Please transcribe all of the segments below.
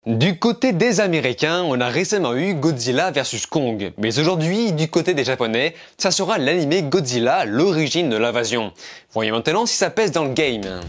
Du côté des Américains, on a récemment eu Godzilla vs Kong, mais aujourd'hui, du côté des Japonais, ça sera l'animé Godzilla, l'origine de l'invasion. Voyons maintenant si ça pèse dans le game.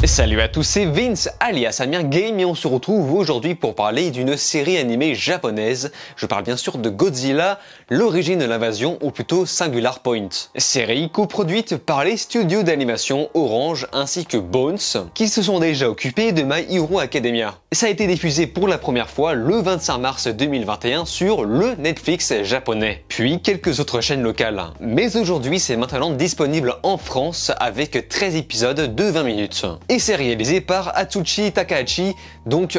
Salut à tous, c'est Vince alias Amir Game et on se retrouve aujourd'hui pour parler d'une série animée japonaise. Je parle bien sûr de Godzilla, l'origine de l'invasion ou plutôt Singular Point. Série coproduite par les studios d'animation Orange ainsi que Bones qui se sont déjà occupés de My Hero Academia. Ça a été diffusé pour la première fois le 25 mars 2021 sur le Netflix japonais, puis quelques autres chaînes locales. Mais aujourd'hui c'est maintenant disponible en France avec 13 épisodes de 20 minutes. Et c'est réalisé par Atsushi Takahashi, donc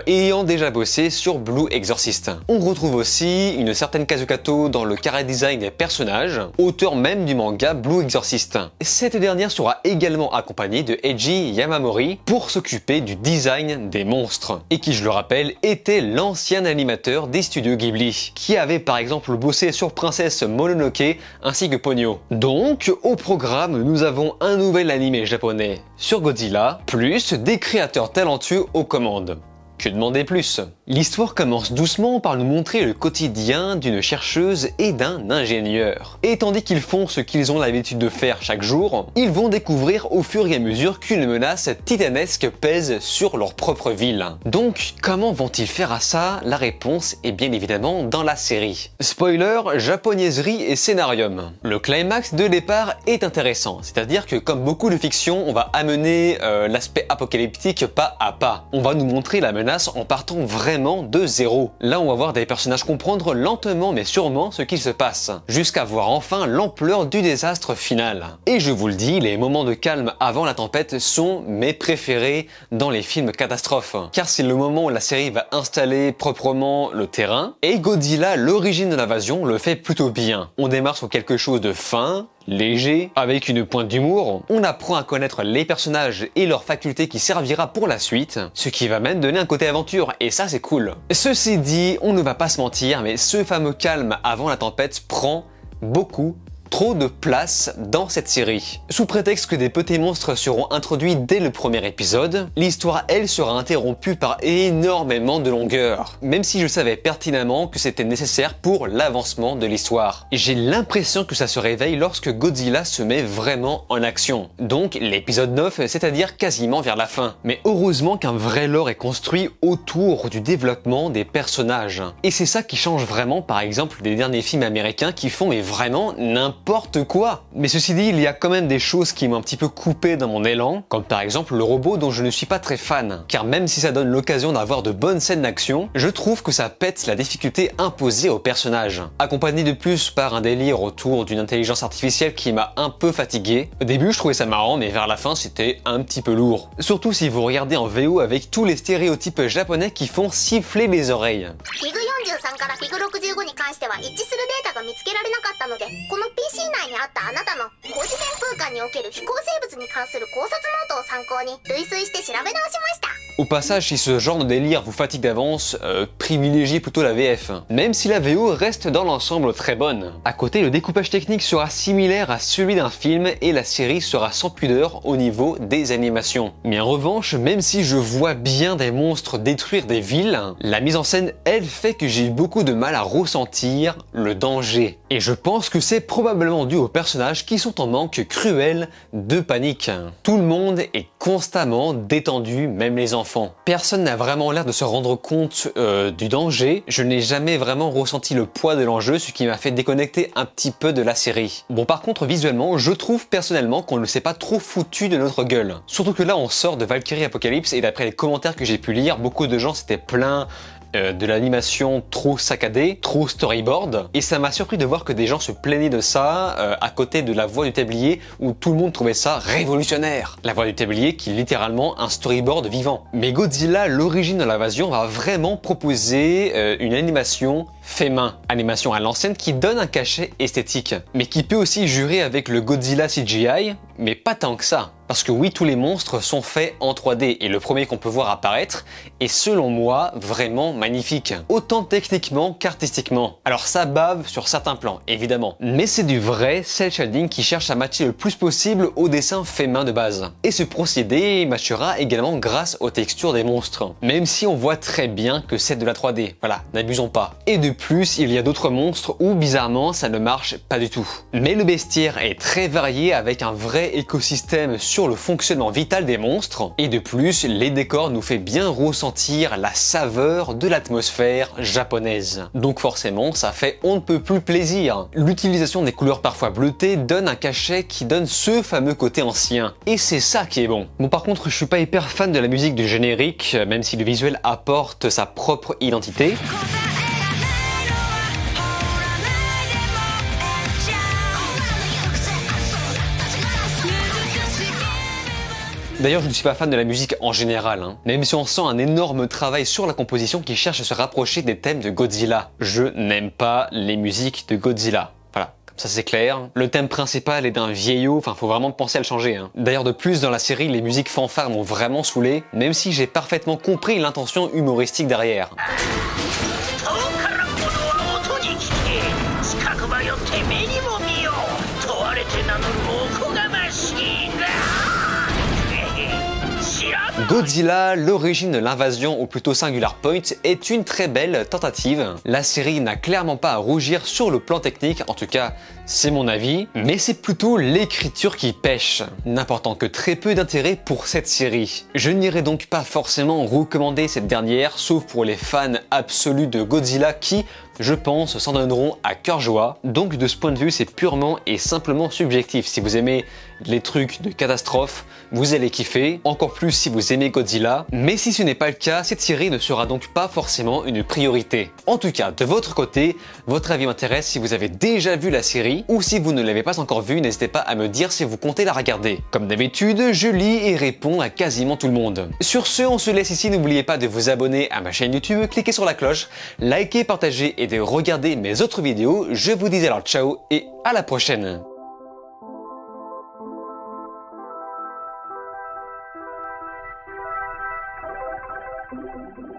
ayant déjà bossé sur Blue Exorcist. On retrouve aussi une certaine Kazukato dans le chara design des personnages, auteur même du manga Blue Exorcist. Cette dernière sera également accompagnée de Eiji Yamamori pour s'occuper du design des monstres, et qui, je le rappelle, était l'ancien animateur des studios Ghibli, qui avait par exemple bossé sur Princesse Mononoke ainsi que Ponyo. Donc, au programme, nous avons un nouvel animé japonais sur Godzilla, plus des créateurs talentueux aux commandes. Que demander plus? L'histoire commence doucement par nous montrer le quotidien d'une chercheuse et d'un ingénieur. Et tandis qu'ils font ce qu'ils ont l'habitude de faire chaque jour, ils vont découvrir au fur et à mesure qu'une menace titanesque pèse sur leur propre ville. Donc, comment vont-ils faire à ça? La réponse est bien évidemment dans la série. Spoiler, japonaiserie et scénarium. Le climax de départ est intéressant, c'est-à-dire que comme beaucoup de fiction, on va amener l'aspect apocalyptique pas à pas. On va nous montrer la menace en partant vraiment de zéro. Là, on va voir des personnages comprendre lentement mais sûrement ce qu'il se passe, jusqu'à voir enfin l'ampleur du désastre final. Et je vous le dis, les moments de calme avant la tempête sont mes préférés dans les films catastrophes, car c'est le moment où la série va installer proprement le terrain, et Godzilla, l'origine de l'invasion, le fait plutôt bien. On démarre sur quelque chose de fin, léger, avec une pointe d'humour. On apprend à connaître les personnages et leurs facultés qui servira pour la suite, ce qui va même donner un côté aventure, et ça c'est cool. Ceci dit, on ne va pas se mentir, mais ce fameux calme avant la tempête prend beaucoup trop de place dans cette série. Sous prétexte que des petits monstres seront introduits dès le premier épisode, l'histoire elle sera interrompue par énormément de longueur, même si je savais pertinemment que c'était nécessaire pour l'avancement de l'histoire. J'ai l'impression que ça se réveille lorsque Godzilla se met vraiment en action, donc l'épisode 9, c'est-à-dire quasiment vers la fin. Mais heureusement qu'un vrai lore est construit autour du développement des personnages. Et c'est ça qui change vraiment par exemple des derniers films américains qui font mais vraiment n'importe quoi. Mais ceci dit, il y a quand même des choses qui m'ont un petit peu coupé dans mon élan, comme par exemple le robot dont je ne suis pas très fan, car même si ça donne l'occasion d'avoir de bonnes scènes d'action, je trouve que ça pète la difficulté imposée au personnage, accompagné de plus par un délire autour d'une intelligence artificielle qui m'a un peu fatigué. Au début je trouvais ça marrant, mais vers la fin c'était un petit peu lourd. Surtout si vous regardez en VO avec tous les stéréotypes japonais qui font siffler les oreilles. FIG43 から FIG65 に関しては一致するデータが見つけられなかったので、この PC 内にあったあなたの高次元空間における飛行生物に関する考察ノートを参考に類推して調べ直しました。 Au passage, si ce genre de délire vous fatigue d'avance, privilégiez plutôt la VF, même si la VO reste dans l'ensemble très bonne. À côté, le découpage technique sera similaire à celui d'un film et la série sera sans pudeur au niveau des animations. Mais en revanche, même si je vois bien des monstres détruire des villes, la mise en scène, elle, fait que j'ai eu beaucoup de mal à ressentir le danger. Et je pense que c'est probablement dû aux personnages qui sont en manque cruel de panique. Tout le monde est constamment détendu, même les enfants. Personne n'a vraiment l'air de se rendre compte du danger. Je n'ai jamais vraiment ressenti le poids de l'enjeu, ce qui m'a fait déconnecter un petit peu de la série. Bon, par contre, visuellement, je trouve personnellement qu'on ne s'est pas trop foutu de notre gueule. Surtout que là, on sort de Valkyrie Apocalypse et d'après les commentaires que j'ai pu lire, beaucoup de gens s'étaient plaints de l'animation trop saccadée, trop storyboard, et ça m'a surpris de voir que des gens se plaignaient de ça à côté de La Voix du Tablier où tout le monde trouvait ça révolutionnaire. La Voix du Tablier qui est littéralement un storyboard vivant. Mais Godzilla, l'origine de l'invasion, va vraiment proposer une animation fait main, animation à l'ancienne qui donne un cachet esthétique, mais qui peut aussi jurer avec le Godzilla CGI, mais pas tant que ça. Parce que oui, tous les monstres sont faits en 3D et le premier qu'on peut voir apparaître est selon moi vraiment magnifique. Autant techniquement qu'artistiquement. Alors ça bave sur certains plans, évidemment. Mais c'est du vrai cel shading qui cherche à matcher le plus possible au dessin fait main de base. Et ce procédé matchera également grâce aux textures des monstres. Même si on voit très bien que c'est de la 3D. Voilà, n'abusons pas. Et de plus, il y a d'autres monstres où bizarrement ça ne marche pas du tout. Mais le bestiaire est très varié avec un vrai écosystème sur le fonctionnement vital des monstres, et de plus, les décors nous fait bien ressentir la saveur de l'atmosphère japonaise. Donc forcément, ça fait on ne peut plus plaisir. L'utilisation des couleurs parfois bleutées donne un cachet qui donne ce fameux côté ancien, et c'est ça qui est bon. Bon, par contre, je suis pas hyper fan de la musique du générique, même si le visuel apporte sa propre identité. D'ailleurs, je ne suis pas fan de la musique en général, même si on sent un énorme travail sur la composition qui cherche à se rapprocher des thèmes de Godzilla. Je n'aime pas les musiques de Godzilla. Voilà, comme ça c'est clair. Le thème principal est d'un vieillot, enfin faut vraiment penser à le changer. D'ailleurs, de plus, dans la série, les musiques fanfares m'ont vraiment saoulé, même si j'ai parfaitement compris l'intention humoristique derrière. Godzilla, l'origine de l'invasion, ou plutôt Singular Point, est une très belle tentative. La série n'a clairement pas à rougir sur le plan technique, en tout cas c'est mon avis, mais c'est plutôt l'écriture qui pêche, n'apportant que très peu d'intérêt pour cette série. Je n'irai donc pas forcément recommander cette dernière, sauf pour les fans absolus de Godzilla qui, je pense, s'en donneront à cœur joie. Donc de ce point de vue, c'est purement et simplement subjectif. Si vous aimez les trucs de catastrophe, vous allez kiffer, encore plus si vous aimez Godzilla. Mais si ce n'est pas le cas, cette série ne sera donc pas forcément une priorité. En tout cas, de votre côté, votre avis m'intéresse si vous avez déjà vu la série, ou si vous ne l'avez pas encore vue, n'hésitez pas à me dire si vous comptez la regarder. Comme d'habitude, je lis et réponds à quasiment tout le monde. Sur ce, on se laisse ici, n'oubliez pas de vous abonner à ma chaîne YouTube, cliquez sur la cloche, likez, partagez et de regarder mes autres vidéos. Je vous dis alors ciao et à la prochaine. Thank you.